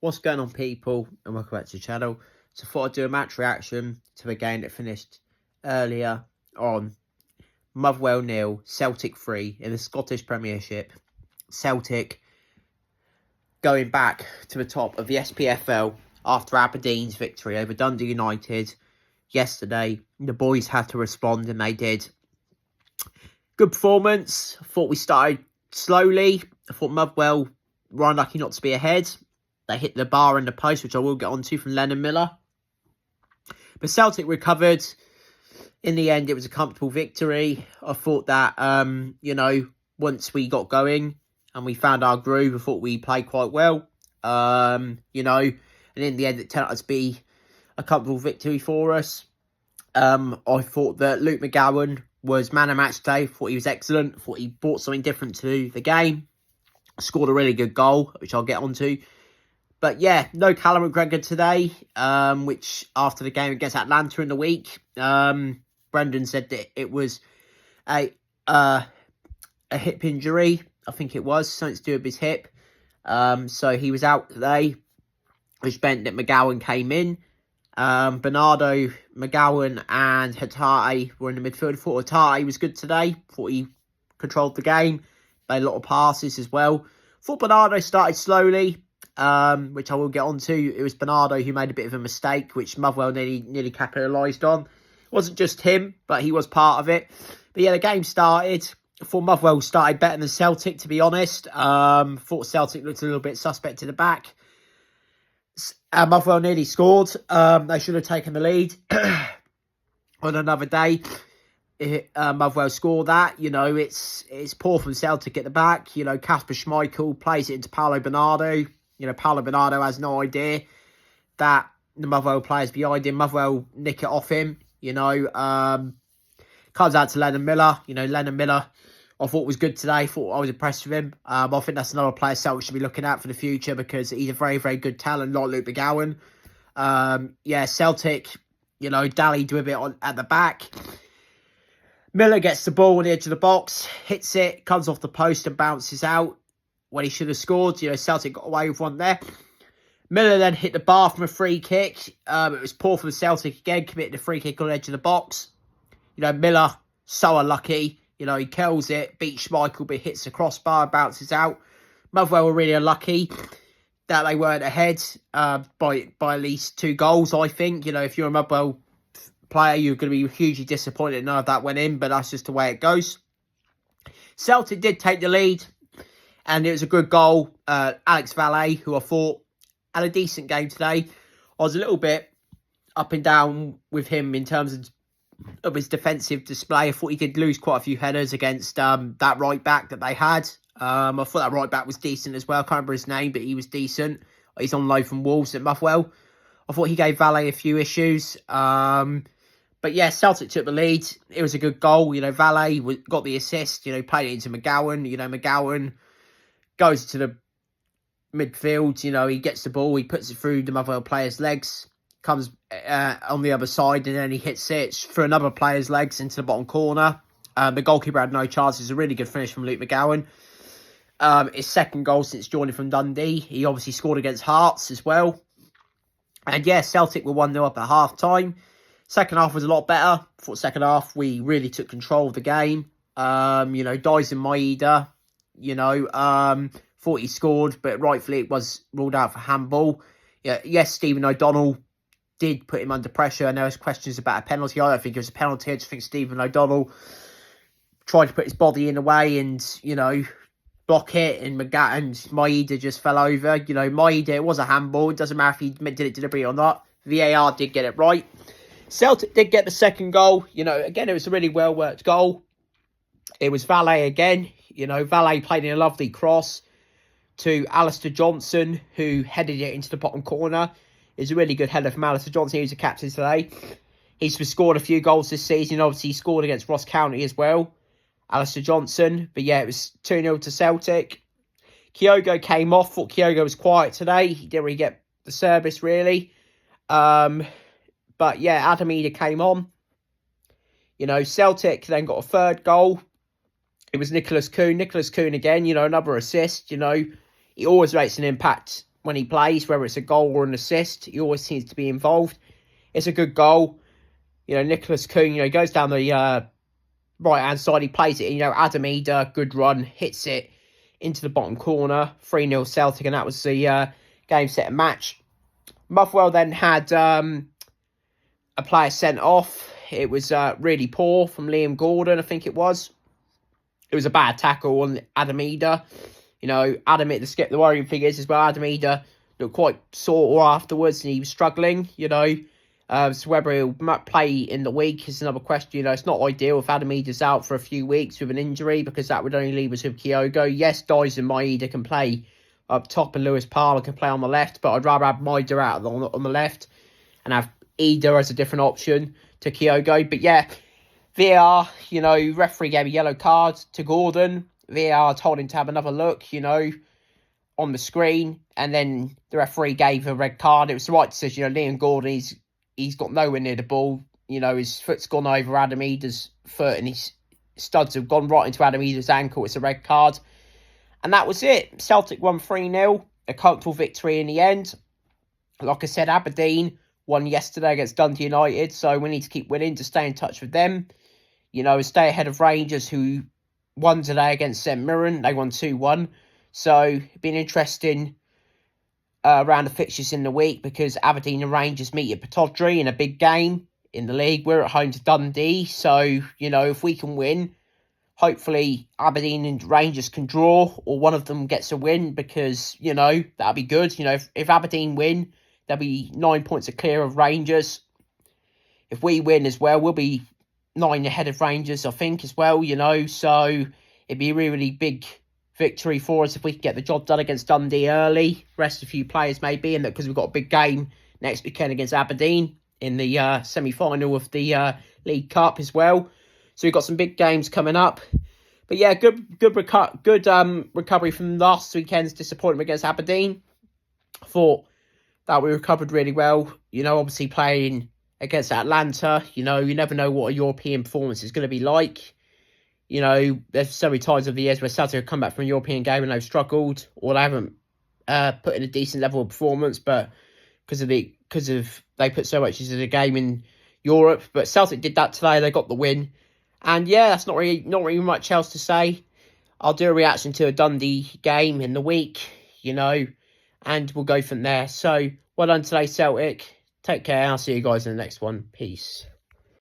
What's going on, people, and welcome back to the channel. So I thought I'd do a match reaction to a game that finished earlier on. Motherwell 0, Celtic 3 in the Scottish Premiership. Celtic going back to the top of the SPFL after Aberdeen's victory over Dundee United yesterday. The boys had to respond, and they did. Good performance. I thought we started slowly. I thought Motherwell were unlucky not to be ahead. They hit the bar and the post, which I will get onto, from Lennon Miller. But Celtic recovered. In the end, it was a comfortable victory. I thought that, once we got going and we found our groove, I thought we played quite well. And in the end, it turned out to be a comfortable victory for us. I thought that Luke McGowan was man of match today. I thought he was excellent. I thought he brought something different to the game. Scored a really good goal, which I'll get onto. But yeah, no Callum McGregor today, which after the game against Atlanta in the week, Brendan said that it was a hip injury. I think it was something to do with his hip. So he was out today, which meant that McGowan came in. Bernardo, McGowan and Hatate were in the midfield. I thought Hatate was good today. Thought he controlled the game. Made a lot of passes as well. Thought Bernardo started slowly, which I will get onto. It was Bernardo who made a bit of a mistake, which Motherwell nearly capitalised on. It wasn't just him, but he was part of it. But yeah, the game started. I thought Motherwell started better than Celtic, to be honest. Thought Celtic looked a little bit suspect to the back. Motherwell nearly scored. They should have taken the lead on another day. Motherwell scored that. It's poor from Celtic at the back. Kasper Schmeichel plays it into Paulo Bernardo. Paulo Bernardo has no idea that the Motherwell players behind him. Motherwell nick it off him. Comes out to Lennon Miller. Lennon Miller, I thought was good today. I was impressed with him. I think that's another player Celtic should be looking at for the future, because he's a very, very good talent, like Luke McGowan. Celtic, dallied with it at the back. Miller gets the ball on the edge of the box, hits it, comes off the post and bounces out when he should have scored. Celtic got away with one there. Miller then hit the bar from a free kick. It was poor from Celtic again, committed a free kick on the edge of the box. Miller, so unlucky. He kills it, beats Schmeichel, but hits the crossbar, bounces out. Motherwell were really unlucky that they weren't ahead by at least 2 goals, I think. If you're a Motherwell player, you're going to be hugely disappointed none of that went in, but that's just the way it goes. Celtic did take the lead, and it was a good goal. Alex Valle, who I thought had a decent game today. I was a little bit up and down with him in terms of his defensive display. I thought he did lose quite a few headers against that right back that they had. I thought that right back was decent as well. I can't remember his name, but he was decent. He's on loan from Wolves at Motherwell. I thought he gave Valle a few issues. But yeah, Celtic took the lead. It was a good goal. Valle got the assist. Played it into McGowan. McGowan goes to the midfield. He gets the ball. He puts it through the Motherwell player's legs. Comes on the other side, and then he hits it through another player's legs into the bottom corner. The goalkeeper had no chance. It was a really good finish from Luke McGowan. His second goal since joining from Dundee. He obviously scored against Hearts as well. And yeah, Celtic were 1-0 up at half-time. Second half was a lot better. I thought second half we really took control of the game. Dyson Maeda, thought he scored, but rightfully it was ruled out for handball. Yes, Stephen O'Donnell did put him under pressure, and there was questions about a penalty. I don't think it was a penalty. I just think Stephen O'Donnell tried to put his body in the way and, block it, and Maeda just fell over. Maeda, it was a handball. It doesn't matter if he did it deliberately or not. VAR did get it right. Celtic did get the second goal. Again, it was a really well-worked goal. It was Valle again. Valle played in a lovely cross to Alistair Johnson, who headed it into the bottom corner. It was a really good header from Alistair Johnson. He was a captain today. He's scored a few goals this season. Obviously, he scored against Ross County as well, Alistair Johnson. But yeah, it was 2-0 to Celtic. Kyogo came off. Thought Kyogo was quiet today. He didn't really get the service, really. But yeah, Adam Eder came on. Celtic then got a third goal. It was Nicholas Kuhn. Nicholas Kuhn again, another assist. He always makes an impact when he plays, whether it's a goal or an assist. He always seems to be involved. It's a good goal. Nicholas Kuhn, he goes down the right-hand side. He plays it, Adam Eder, good run, hits it into the bottom corner. 3-0 Celtic, and that was the game, set, and match. Motherwell then had a player sent off. It was really poor from Liam Gordon, I think it was. It was a bad tackle on Adam Eder. The worrying thing is as well, Adam Eder looked quite sore afterwards, and he was struggling, So whether he'll play in the week is another question. It's not ideal if Adam Eder's out for a few weeks with an injury, because that would only leave us with Kyogo. Yes, Dice and Maeda can play up top, and Lewis Palmer can play on the left, but I'd rather have Maeda out on the left and have Eder as a different option to Kyogo. But yeah, VAR, referee gave a yellow card to Gordon. VAR told him to have another look, on the screen, and then the referee gave a red card. It was the right decision. Liam Gordon, he's got nowhere near the ball. His foot's gone over Adam Eder's foot, and his studs have gone right into Adam Eder's ankle. It's a red card. And that was it. Celtic won 3-0. A comfortable victory in the end. Like I said, Aberdeen won yesterday against Dundee United, so we need to keep winning to stay in touch with them. Stay ahead of Rangers, who won today against St Mirren. They won 2-1. So, it's been interesting around the fixtures in the week, because Aberdeen and Rangers meet at Pittodrie in a big game in the league. We're at home to Dundee, so, if we can win, hopefully Aberdeen and Rangers can draw, or one of them gets a win, because, that'll be good. If Aberdeen win, they'll be 9 points clear of Rangers. If we win as well, we'll be 9 ahead of Rangers, I think, as well, so it'd be a really big victory for us if we can get the job done against Dundee early, rest a few players maybe, and because we've got a big game next weekend against Aberdeen in the semi-final of the League Cup as well. So we've got some big games coming up. But yeah, good recovery from last weekend's disappointment against Aberdeen. I thought that we recovered really well. Obviously playing against Atlanta, you never know what a European performance is going to be like. There's so many times of the years where Celtic have come back from a European game and they've struggled, or they haven't put in a decent level of performance, but because they put so much into the game in Europe. But Celtic did that today. They got the win, and yeah, that's not really much else to say. I'll do a reaction to a Dundee game in the week, and we'll go from there. So well done today, Celtic. Take care. I'll see you guys in the next one. Peace.